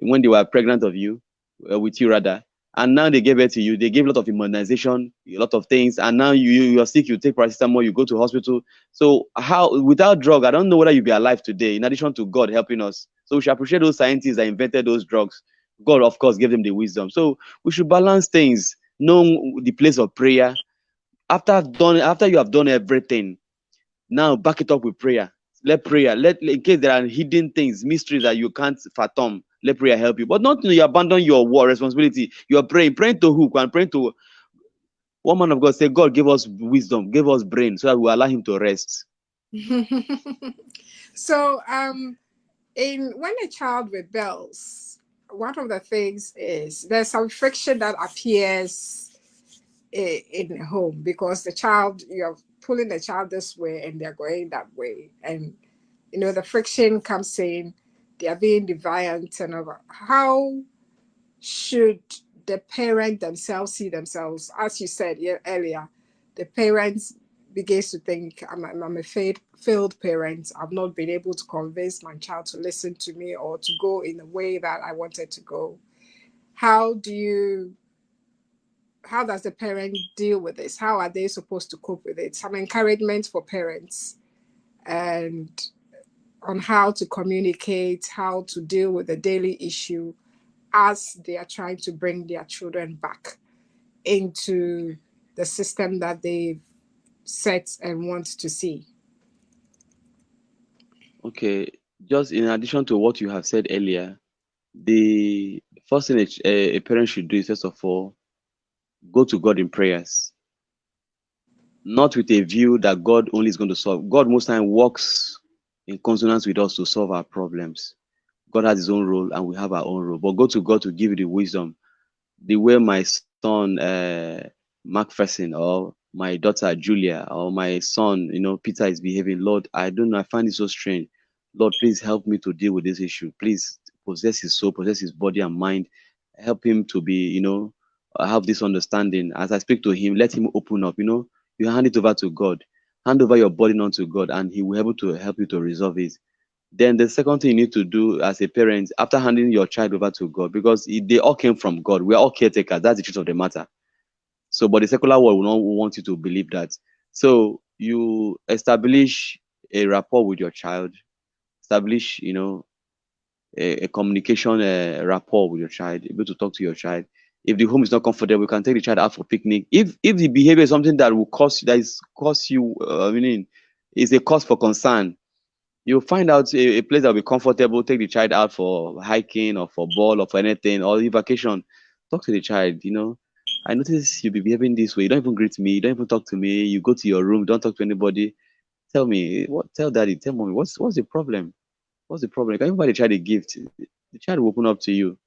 when they were pregnant of you, with you rather, and now they gave it to you. They gave a lot of immunization, a lot of things, and now you're sick. You take paracetamol, you go to hospital. So how without drug, I don't know whether you'd be alive today. In addition to God helping us, so we should appreciate those scientists that invented those drugs. God, of course, gave them the wisdom. So we should balance things, know the place of prayer. After you have done everything, now back it up with prayer. Let prayer, in case there are hidden things, mysteries that you can't fathom, let prayer help you. But not you abandon your war responsibility. You are praying to who? And praying to one man of God. Say, God, give us wisdom, give us brain, so that we allow Him to rest. So, in when a child rebels, one of the things is there's some friction that appears in the home because the child, you're pulling the child this way and they're going that way, and the friction comes in. They are being deviant and over. How should the parent themselves see themselves? As you said earlier, the parents begins to think, I'm a failed parent. I've not been able to convince my child to listen to me or to go in the way that I wanted to go. How do you how does the parent deal with this? How are they supposed to cope with it? Some encouragement for parents and on how to communicate, how to deal with the daily issue as they are trying to bring their children back into the system that they've set and want to see. Okay, just in addition to what you have said earlier, the first thing a parent should do is, first of all, go to God in prayers, not with a view that God only is going to solve. God most time works in consonance with us to solve our problems. God has his own role and we have our own role. But go to God to give you the wisdom. The way my son, Macpherson, or my daughter, Julia, or my son, Peter is behaving, Lord, I don't know. I find it so strange. Lord, please help me to deal with this issue. Please possess his soul, possess his body and mind. Help him to be, have this understanding. As I speak to him, let him open up. You hand it over to God. Hand over your burden unto God, and He will be able to help you to resolve it. Then the second thing you need to do as a parent after handing your child over to God, because they all came from God. We are all caretakers. That's the truth of the matter. So, but the secular world will not want you to believe that. So you establish a rapport with your child, establish, a communication rapport with your child, able to talk to your child. If the home is not comfortable, you can take the child out for picnic. If the behavior is something that will cause you, is a cause for concern, you find out a place that will be comfortable. Take the child out for hiking or for ball or for anything or vacation. Talk to the child. I notice you be behaving this way. You don't even greet me. You don't even talk to me. You go to your room. Don't talk to anybody. Tell me what. Tell daddy. Tell mommy. What's the problem? What's the problem? You can even buy the child a gift. The child will open up to you.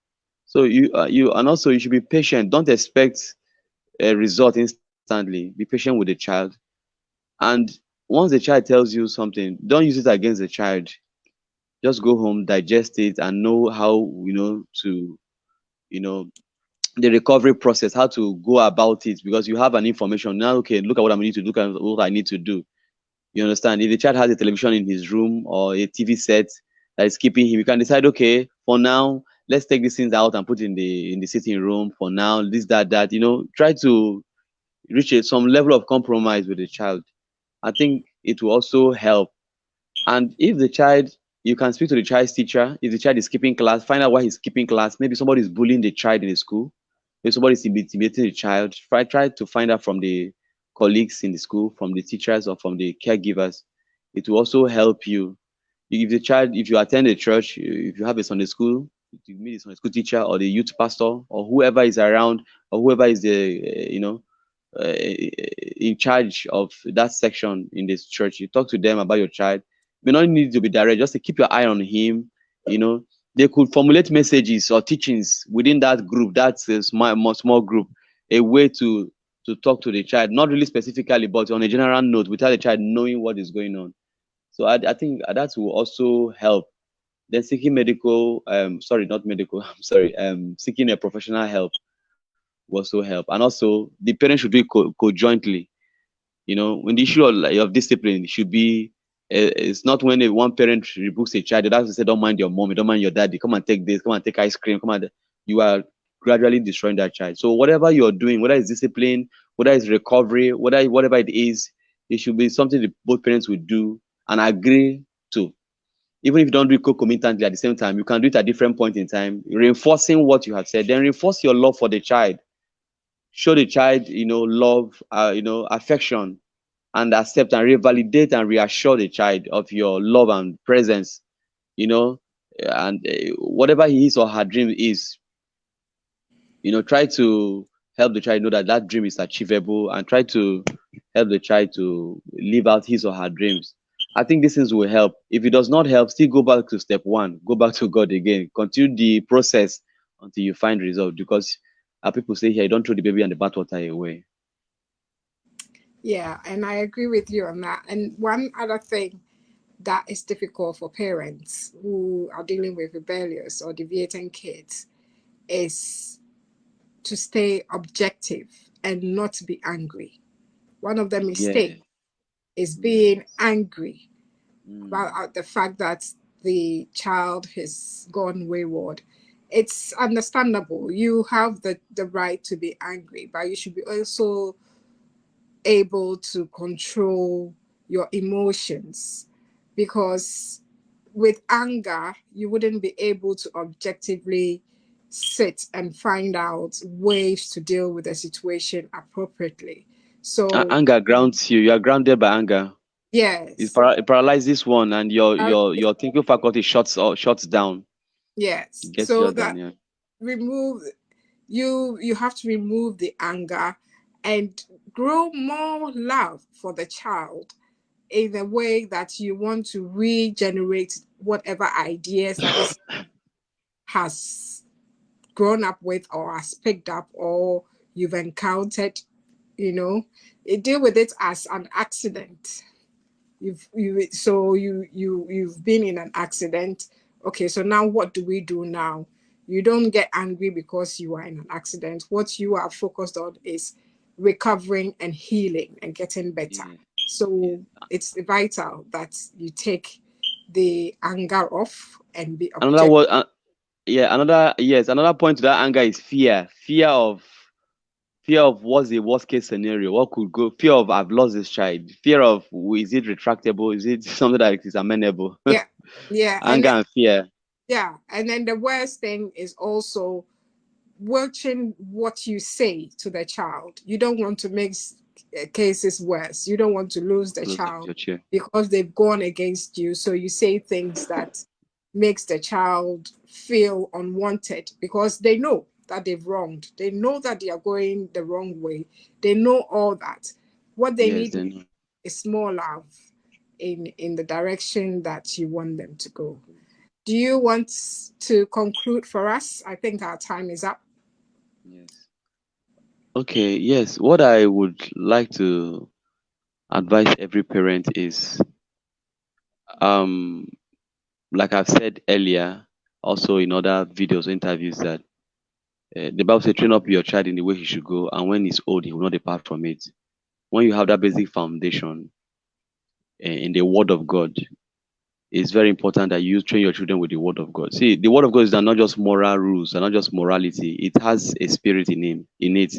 So and also you should be patient. Don't expect a result instantly. Be patient with the child. And once the child tells you something, don't use it against the child. Just go home, digest it, and know how to you know the recovery process, how to go about it, because you have an information now. Okay, look at what I need to do. Look at what I need to do. You understand? If the child has a television in his room or a TV set that is keeping him, you can decide, okay, for now, let's take these things out and put in the sitting room. For now, this, that. Try to reach some level of compromise with the child. I think it will also help. And if the child, you can speak to the child's teacher. If the child is skipping class, find out why he's skipping class. Maybe somebody is bullying the child in the school. Maybe somebody is intimidating the child. Try to find out from the colleagues in the school, from the teachers, or from the caregivers. It will also help you. If you attend a church, if you have a Sunday school, you meet a Sunday school teacher or the youth pastor or whoever is around or whoever is in charge of that section in this church. You talk to them about your child. You may not need to be direct, just to keep your eye on him. You know, they could formulate messages or teachings within that group. That's a small group, a way to talk to the child, not really specifically, but on a general note, without the child knowing what is going on. So I think that will also help. Then seeking medical, sorry, not medical, I'm sorry, seeking a professional help will also help. And also, the parents should do it conjointly. When the issue of discipline should be, it's not when one parent rebukes a child, the other say, don't mind your mom, don't mind your daddy, come and take this, come and take ice cream, come and, you are gradually destroying that child. So whatever you're doing, whether it's discipline, whether it's recovery, whatever it is, it should be something that both parents will do and agree to. Even if you don't do it concomitantly at the same time, you can do it at different point in time, reinforcing what you have said. Then reinforce your love for the child. Show the child, love, affection, and accept and revalidate and reassure the child of your love and presence. You know, and whatever his or her dream is, try to help the child know that that dream is achievable, and try to help the child to live out his or her dreams. I think these things will help. If it does not help, still go back to step one, go back to God again, continue the process until you find result. Because people say here, don't throw the baby and the bathwater away. Yeah, and I agree with you on that. And one other thing that is difficult for parents who are dealing with rebellious or deviating kids is to stay objective and not be angry. One of the Yeah. mistakes is Mm, being angry about mm. the fact that the child has gone wayward. It's understandable. You have the right to be angry, but you should be also able to control your emotions, because with anger you wouldn't be able to objectively sit and find out ways to deal with the situation appropriately. So Anger grounds you. You are grounded by anger. yes, It paralyzes one, and your uh, your your thinking faculty shuts down. yes, It gets so shut down. that Yeah. remove you have to remove the anger and grow more love for the child in a way that you want to regenerate whatever ideas that this has grown up with or has picked up or you've encountered. you know Deal with it as an accident. You've been in an accident. Okay, so now what do we do now? You don't get angry because you are in an accident. What you are focused on is recovering and healing and getting better. Yeah. So Yeah. it's vital that you take the anger off and be Another objective. word, another point to that anger is fear. Fear of what's the worst case scenario, what could go, fear of I've lost this child, fear of is it retractable, is it something that is amenable? Yeah, yeah, Anger and fear. and then the worst thing is also watching what you say to the child. You don't want to make cases worse. You don't want to lose the Close up child your chair. because they've gone against you. So you say things that makes the child feel unwanted because they know that they've wronged. They know that they are going the wrong way. They know all that. What they Yes, need then is more love in the direction that you want them to go. Do you want to conclude for us? I think our time is up. yes. Okay, yes. What I would like to advise every parent is um like I've said earlier, also in other videos, interviews, that the Bible says, train up your child in the way he should go, and when he's old, he will not depart from it. When you have that basic foundation in the Word of God, it's very important that you train your children with the Word of God. See, the Word of God is not just moral rules, and not just morality. It has a spirit in it.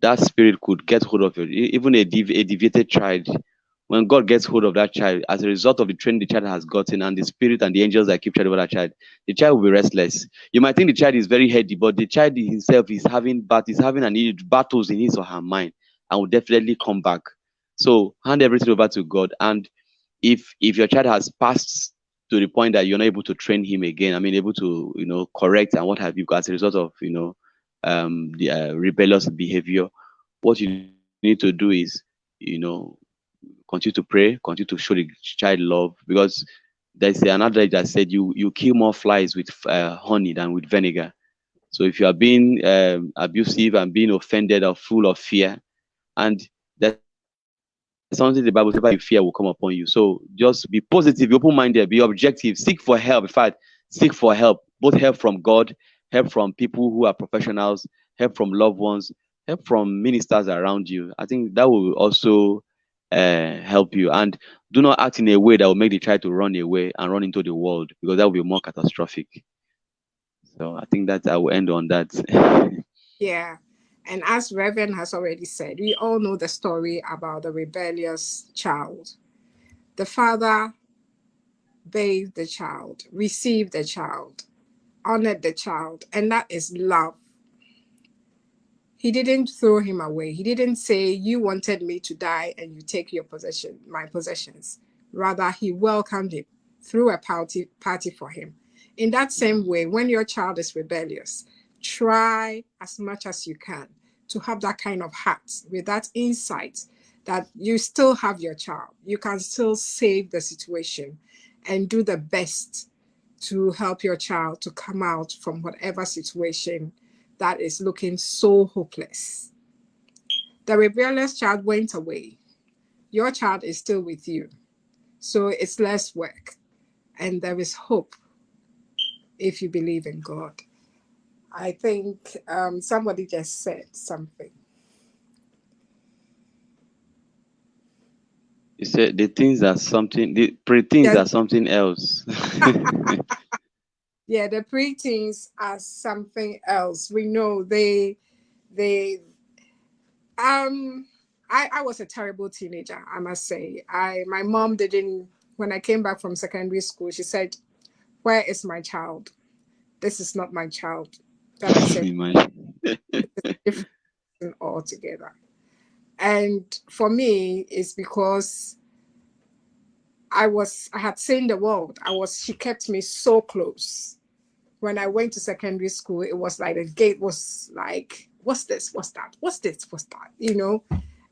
That spirit could get hold of it. Even a deviated child, when God gets hold of that child, as a result of the training the child has gotten and the spirit and the angels that keep charge over that child, the child will be restless. You might think the child is very heady, but the child himself is having battles in his or her mind and will definitely come back. So hand everything over to God. And if your child has passed to the point that you're not able to train him again, I mean, able to correct and what have you, as a result of the rebellious behavior, what you need to do is you know continue to pray, continue to show the child love, because there's another that said you kill more flies with honey than with vinegar. So if you are being abusive and being offended or full of fear, and there's something the Bible says, whenever you fear will come upon you. So just be positive, be open-minded, be objective, seek for help. In fact, seek for help, both help from God, help from people who are professionals, help from loved ones, help from ministers around you. I think that will also help you. And do not act in a way that will make the child to run away and run into the world, because that will be more catastrophic. So I think that I will end on that. Yeah. And as Reverend has already said, we all know the story about the rebellious child. The father bathed the child, received the child, honored the child, and that is love. He didn't throw him away. He didn't say, "You wanted me to die and you take my possessions." Rather, he welcomed him, threw a party for him. In that same way, when your child is rebellious, try as much as you can to have that kind of heart with that insight that you still have your child. You can still save the situation and do the best to help your child to come out from whatever situation that is looking so hopeless. The rebellious child went away. Your child is still with you. So it's less work. And there is hope if you believe in God. I think somebody just said something. You said the things are something, the pre-things Yes, are something else. yeah, the preteens are something else. We know they um I was a terrible teenager, I must say. My mom didn't when I came back from secondary school, she said, "Where is my child? This is not my child." Then I said, Imagine. different altogether. And for me, it's because I had seen the world. She kept me so close. When I went to secondary school, it was like the gate was like, what's this? What's that? What's this? What's that?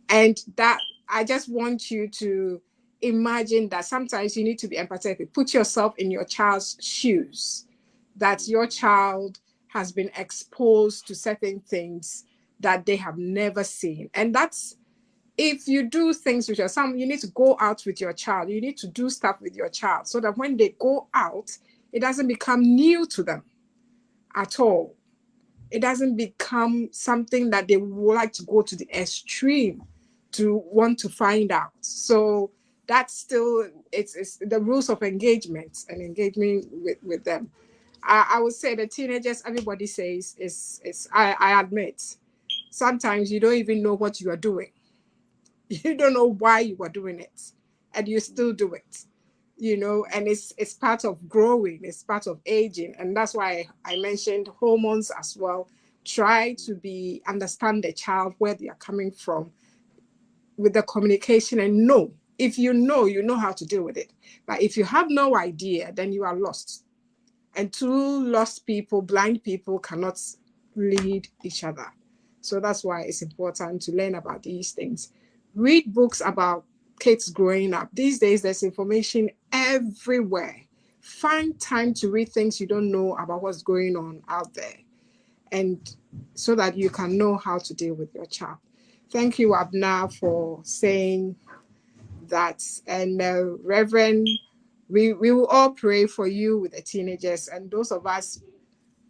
And that I just want you to imagine that sometimes you need to be empathetic. Put yourself in your child's shoes, that your child has been exposed to certain things that they have never seen. And that's if you do things with your son, you need to go out with your child. You need to do stuff with your child so that when they go out, it doesn't become new to them at all. It doesn't become something that they would like to go to the extreme to want to find out. So that's still it's the rules of engagement and engagement with them. I would say the teenagers, everybody says is I admit sometimes you don't even know what you are doing. You don't know why you are doing it, and you still do it. And it's part of growing, it's part of aging, and that's why I mentioned hormones as well. Try to be understand the child, where they are coming from, with the communication, and know, if you know how to deal with it. But if you have no idea, then you are lost. And two lost people, blind people, cannot lead each other. So that's why it's important to learn about these things. Read books about kids growing up. These days, there's information everywhere. Find time to read things you don't know about what's going on out there, and so that you can know how to deal with your child. Thank you, Abna, for saying that. And Reverend, we will all pray for you with the teenagers, and those of us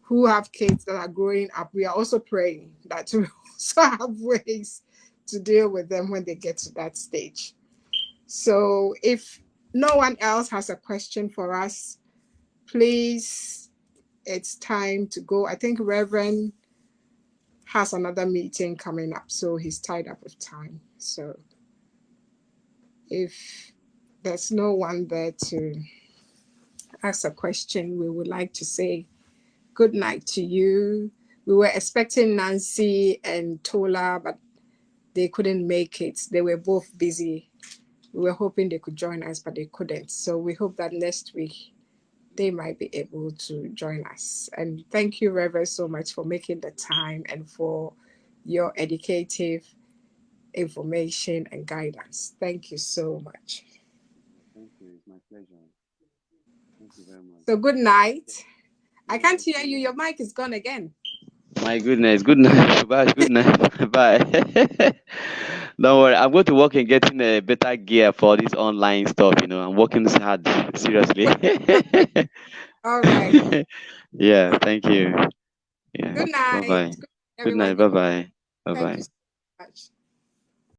who have kids that are growing up, we are also praying that we also have ways to deal with them when they get to that stage. So if no one else has a question for us, please, it's time to go. I think Reverend has another meeting coming up, so he's tied up with time. So if there's no one there to ask a question, we would like to say good night to you. We were expecting Nancy and Tola, but they couldn't make it. They were both busy. We were hoping they could join us, but they couldn't. So we hope that next week they might be able to join us. And thank you, Reverend, so much for making the time and for your educative information and guidance. Thank you so much. Thank you. It's my pleasure. Thank you very much. So good night. I Good can't night. hear you. Your mic is gone again. My goodness. Good night. Bye. Good night. Bye. Don't worry. I'm going to work in getting a better gear for this online stuff. I'm working hard. Seriously. All right. Yeah. Thank you. Yeah. Good Bye night. bye. Good Good everyone. night. Bye bye. Bye Thank you bye. so much.